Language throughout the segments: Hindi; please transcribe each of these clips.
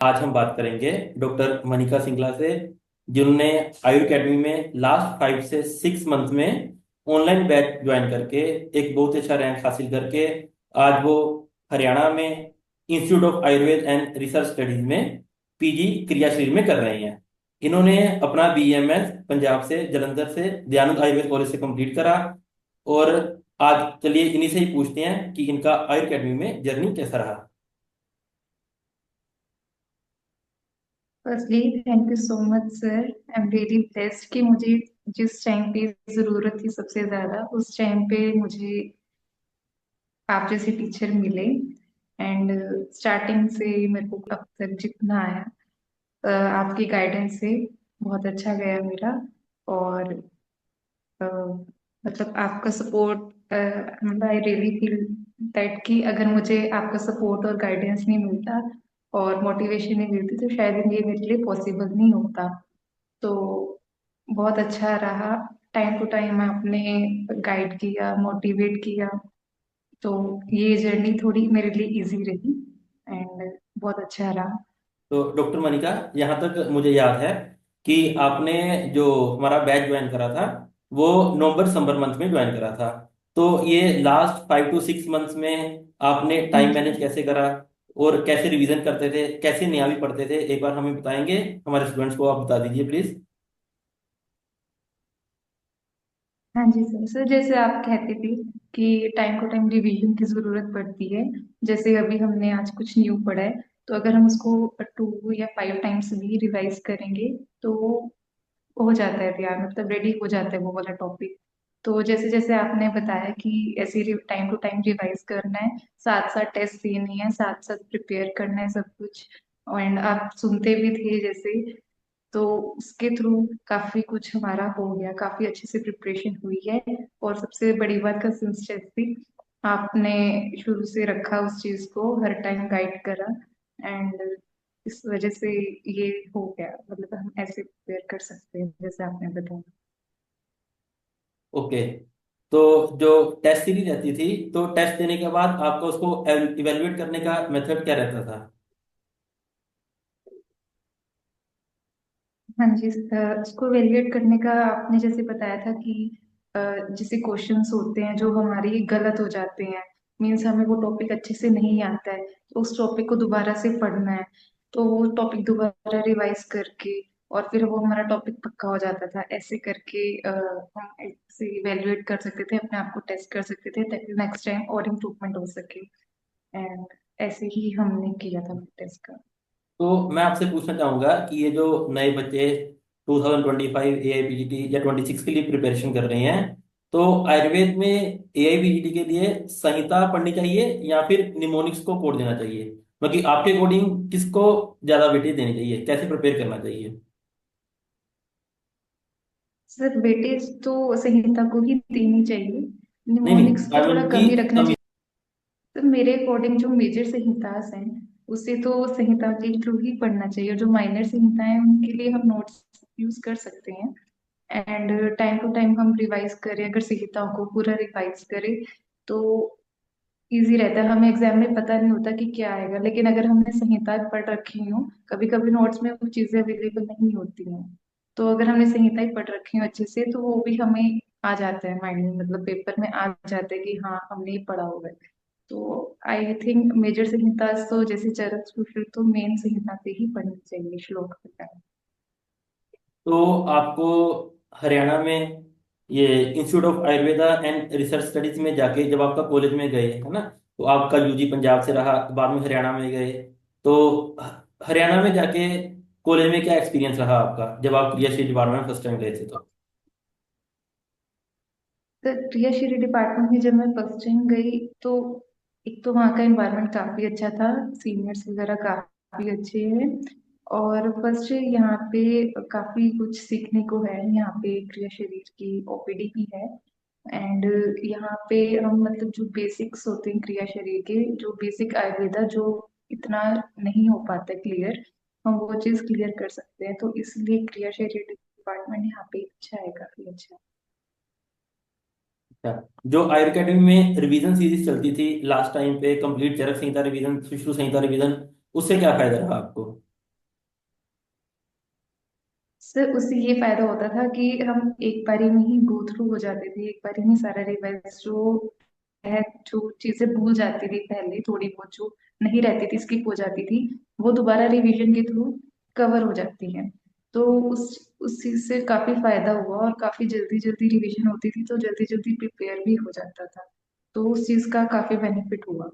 आज हम बात करेंगे डॉक्टर मनिका सिंगला से, जिन्होंने आयु अकेडमी में लास्ट 5 से 6 मंथ में ऑनलाइन बैच ज्वाइन करके एक बहुत अच्छा रैंक हासिल करके आज वो हरियाणा में institute of Ayurveda and research studies में पीजी क्रियाशील में कर रहे हैं। इन्होंने अपना बीएमएस पंजाब से जलंधर से दयानंद आयुर्वेद कॉलेज से कंप्लीट करा। और आज चलिए इन्हीं से ही पूछते हैं कि इनका आयु अकेडमी में जर्नी कैसा रहा। Firstly thank you so much sir. I am really blessed कि मुझे जिस टाइम पे ज़रूरत थी सबसे ज़्यादा उस टाइम पे मुझे आप जैसे टीचर मिले। एंड स्टार्टिंग से मेरे को अब तक जितना आया आपकी गाइडेंस से बहुत अच्छा गया मेरा। और अ, मतलब आपका सपोर्ट, मतलब आई रियली फील दैट कि अगर मुझे आपका सपोर्ट और गाइडेंस नहीं मिलता और मोटिवेशन नहीं मिलती तो शायद ये मेरे लिए पॉसिबल नहीं होता। तो बहुत अच्छा रहा। टाइम टू टाइम आपने गाइड किया, मोटिवेट किया, तो ये जर्नी थोड़ी मेरे लिए इजी रही एंड बहुत अच्छा रहा। तो डॉक्टर मनिका, यहाँ तक मुझे याद है कि आपने जो हमारा बैच ज्वाइन करा था वो नवंबर दिसंबर मंथ में ज्वाइन करा था। तो ये लास्ट 5 to 6 मंथ्स में आपने टाइम मैनेज कैसे करा और कैसे रिवीजन करते थे, कैसे नया भी पढ़ते थे, एक बार हमें बताएंगे? हमारे स्टूडेंट्स को आप बता दीजिए प्लीज। हाँ जी सर। सर जैसे आप कहते थे कि टाइम टू टाइम रिवीजन की जरूरत पड़ती है। जैसे अभी हमने आज कुछ न्यू पढ़ा है, तो अगर हम उसको 2 या 5 टाइम्स भी रिवाइज करेंगे तो हो जाता है तैयार, मतलब रेडी हो जाता है वो वाला टॉपिक। तो जैसे जैसे आपने बताया कि ऐसे टाइम टू टाइम रिवाइज करना है, साथ साथ टेस्ट देने हैं, साथ साथ प्रिपेयर करना है सब कुछ। एंड आप सुनते भी थे जैसे, तो उसके थ्रू काफी कुछ हमारा हो गया, काफी अच्छे से प्रिपरेशन हुई है। और सबसे बड़ी बात कंसिस्टेंसी आपने शुरू से रखा, उस चीज को हर टाइम गाइड करा। एंड इस वजह से ये हो गया, मतलब हम ऐसे प्रिपेयर कर सकते हैं जैसे आपने बताया। ओके। तो जो टेस्ट सीरीज रहती थी, तो टेस्ट देने के बाद आपको उसको इवेलुएट करने का मेथड क्या रहता था? हाँ जी। इसको वैल्यूएट करने का आपने जैसे बताया था कि जैसे क्वेश्चंस होते हैं जो हमारी गलत हो जाते हैं, मीन्स हमें वो टॉपिक अच्छे से नहीं आता है, तो उस टॉपिक को दोबारा से पढ़ना है। तो वो टॉपिक दोबारा रिवाइज करके और फिर वो हमारा टॉपिक पक्का हो जाता था। ऐसे करके हम ऐसे इवेल्युएट कर सकते थे, अपने आप को टेस्ट कर सकते थे ताकि नेक्स्ट टाइम और इम्प्रूवमेंट हो सके। एंड ऐसे ही हमने किया था टेस्ट का। तो मैं आपसे पूछना चाहूंगा कि ये जो नए बच्चे 2025 एआईपीजीटी या 26 के लिए प्रिपरेशन कर रहे हैं, तो आयुर्वेद में एआईपीजीटी के लिए संहिता पढ़नी चाहिए या फिर निमोनिक्स को कोड देना चाहिए? मतलब आपके अकॉर्डिंग किसको ज्यादा वेटेज देनी चाहिए, कैसे प्रिपेयर करना चाहिए? सर वेटेज तो संहिता को ही देनी चाहिए, नहीं निमोनिक्स नहीं, को आई थोड़ा मीन कि कम ही रखना कमी। चाहिए। तो मेरे अकॉर्डिंग जो मेजर संहितास हैं उसे तो संहिता के थ्रू ही पढ़ना चाहिए, और जो माइनर संहिता है उनके लिए हम नोट्स यूज कर सकते हैं। एंड टाइम टू टाइम हम रिवाइज करें, अगर संहिताओं को पूरा रिवाइज करें तो इजी रहता है। हमें एग्जाम में पता नहीं होता कि क्या आएगा, लेकिन अगर हमने संहिता पढ़ रखी हो, कभी कभी नोट्स में वो चीजें अवेलेबल नहीं होती हैं, तो अगर हमने संहिता ही पढ़ रखी हो अच्छे से तो वो भी हमें आ जाता है माइंड में, मतलब पेपर में आ जाता है कि हाँ हमने ये पढ़ा हुआ है। तो आई थिंक मेजर संहिता तो जैसे चरक सूत्र तो मेन संहिता से ही पढ़नी चाहिए, श्लोक वगैरह। तो आपको हरियाणा में ये institute of Ayurveda and research studies में जाके जब आपका कॉलेज में गए है ना, तो आपका यूजी पंजाब से रहा, बाद में हरियाणा में गए। तो हरियाणा में जाके कॉलेज में क्या एक्सपीरियंस रहा आपका जब आप क्रियाशील डिपार्टमेंट फर्स्ट टाइम गए थे तो? तो क्रियाशील डिपार्टमेंट में जब मैं फर्स्ट टाइम गई तो एक तो वहाँ का एनवायरनमेंट काफी अच्छा था, सीनियर्स वगैरह काफी अच्छे हैं। और फर्स्ट यहाँ पे काफी कुछ सीखने को है। यहाँ पे क्रिया शरीर की ओपीडी भी है। एंड यहाँ पे हम मतलब जो बेसिक्स होते हैं क्रिया शरीर के, जो बेसिक आयुर्वेदा जो इतना नहीं हो पाता क्लियर, हम वो चीज क्लियर कर सकते हैं। तो इसलिए क्रिया शरीर डिपार्टमेंट यहाँ पे अच्छा है, काफी अच्छा है। अच्छा, जो आयुर अकेडमी में रिवीजन सीरीज चलती थी लास्ट टाइम पे, कंप्लीट चरक संहिता रिवीजन, सुश्रु संहिता रिवीजन, उससे क्या फायदा रहा आपको? सर उससे ये फायदा होता था कि हम एक बारी में ही गो थ्रू हो जाते थे, एक बारी में सारा रिवाइज जो है, जो चीजें भूल जाती थी पहले थोड़ी बहुत जो नहीं रहती थी, स्किप हो जाती थी, वो दोबारा रिवीजन के थ्रू कवर हो जाती है। तो उस चीज से काफी फायदा हुआ और काफी जल्दी जल्दी रिवीजन होती थी, तो जल्दी जल्दी प्रिपेयर भी हो जाता था। तो उस चीज का काफी बेनिफिट हुआ।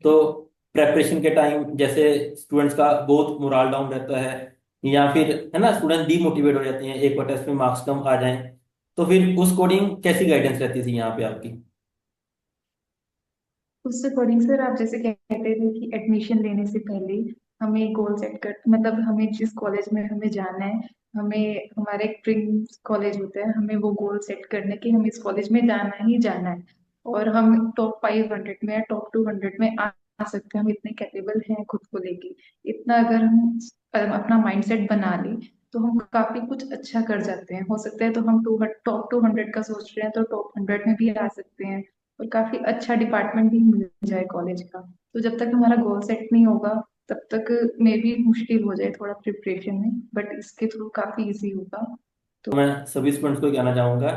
तो प्रेपरेशन के टाइम जैसे स्टूडेंट्स का बहुत मोराल डाउन रहता है, या फिर है ना स्टूडेंट डीमोटिवेट हो जाते हैं एक बार टेस्ट में मार्क्स कम आ जाएं, तो फिर उस कोडिंग कैसी गाइडेंस रहती थी यहाँ पे आपकी? उस अकॉर्डिंग सर, आप जैसे कहते थे कि एडमिशन लेने से पहले हमें गोल सेट कर, मतलब हमें जिस कॉलेज में हमें जाना है, हमें हमारे एक ड्रीम कॉलेज होता है, हमें वो गोल सेट करने की हम इस कॉलेज में जाना ही जाना है। और हम टॉप 500 में या टॉप 200 में आ सकते हैं, हम इतने कैपेबल हैं खुद को लेके। इतना अगर हम अपना माइंडसेट बना ले, तो हम काफी कुछ अच्छा कर जाते हैं। हो सकता है तो हम टॉप 200 का सोच रहे हैं तो टॉप 100 में भी आ सकते हैं, और काफी अच्छा डिपार्टमेंट भी मिल जाए कॉलेज का। तो जब तक हमारा गोल सेट नहीं होगा, तब तक मे भी मुश्किल हो जाए थोड़ा प्रिपरेशन में, बट इसके थ्रू काफी इजी होगा। तो मैं सभी स्टूडेंट्स को कहना चाहूंगा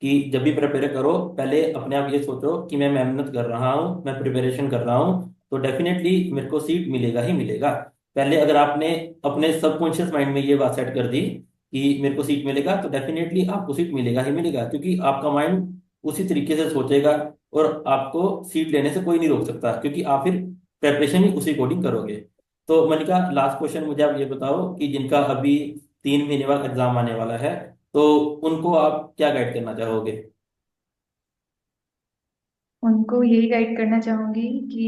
कि जब भी प्रिपेयर करो, पहले अपने आप ये सोचो कि मैं मेहनत कर रहा हूँ, मैं प्रिपरेशन कर रहा हूँ, तो डेफिनेटली मेरे को सीट मिलेगा ही मिलेगा। पहले अगर आपने अपने सबकॉन्शियस माइंड में ये बात सेट कर दी कि मेरे को सीट मिलेगा, तो डेफिनेटली आपको सीट मिलेगा ही मिलेगा, क्योंकि आपका माइंड उसी तरीके से सोचेगा, और आपको सीट लेने से कोई नहीं रोक सकता, क्योंकि आप फिर प्रेपरेशन ही उसी अकॉर्डिंग करोगे। तो मनिका, लास्ट क्वेश्चन मुझे आप ये बताओ कि जिनका अभी 3 महीने बाद एग्जाम आने वाला है, तो उनको आप क्या गाइड करना चाहोगे? उनको यही गाइड करना चाहूंगी कि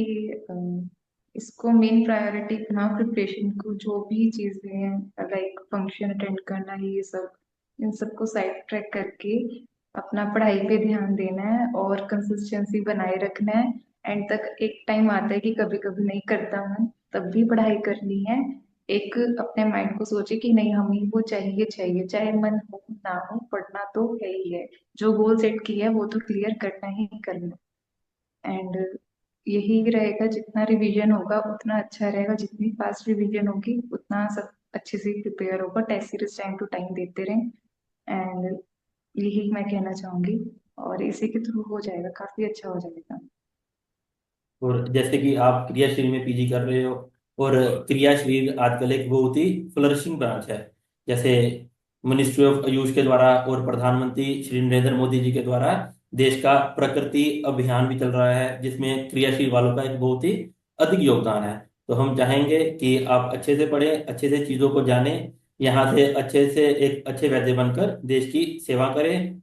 इसको मेन प्रायोरिटी बना प्रिपरेशन को, जो भी चीजें हैं लाइक फंक्शन अटेंड करना, ये सब इन सबको साइड ट्रैक करके अपना पढ़ाई पे ध्यान देना है और कंसिस्टेंसी बनाए रखना है। एंड तक एक टाइम आता है कि कभी कभी नहीं करता मन, तब भी पढ़ाई करनी है। एक अपने माइंड को सोचे कि नहीं, हमें वो चाहिए चाहिए, चाहे मन हो ना हो, पढ़ना तो है ही है। जो गोल सेट किया है वो तो क्लियर करना ही करना। एंड यही रहेगा, जितना रिवीजन होगा उतना अच्छा रहेगा, जितनी फास्ट रिवीजन होगी उतना सब अच्छे से प्रिपेयर होगा। Test series time to time देते रहें। एंड यही मैं कहना चाहूंगी, और इसी के थ्रू हो जाएगा, काफी अच्छा हो जाएगा। और जैसे कि आप क्रियाशील में पीजी कर रहे हो, और क्रियाशील आजकल एक बहुत ही फ्लरिशिंग ब्रांच है। जैसे मिनिस्ट्री ऑफ आयुष के द्वारा और प्रधानमंत्री श्री नरेंद्र मोदी जी के द्वारा देश का प्रकृति अभियान भी चल रहा है, जिसमें क्रियाशील वालों का एक बहुत ही अधिक योगदान है। तो हम चाहेंगे कि आप अच्छे से पढ़ें, अच्छे से चीज़ों को जानें, यहाँ से अच्छे एक अच्छे वैद्य बनकर देश की सेवा करें,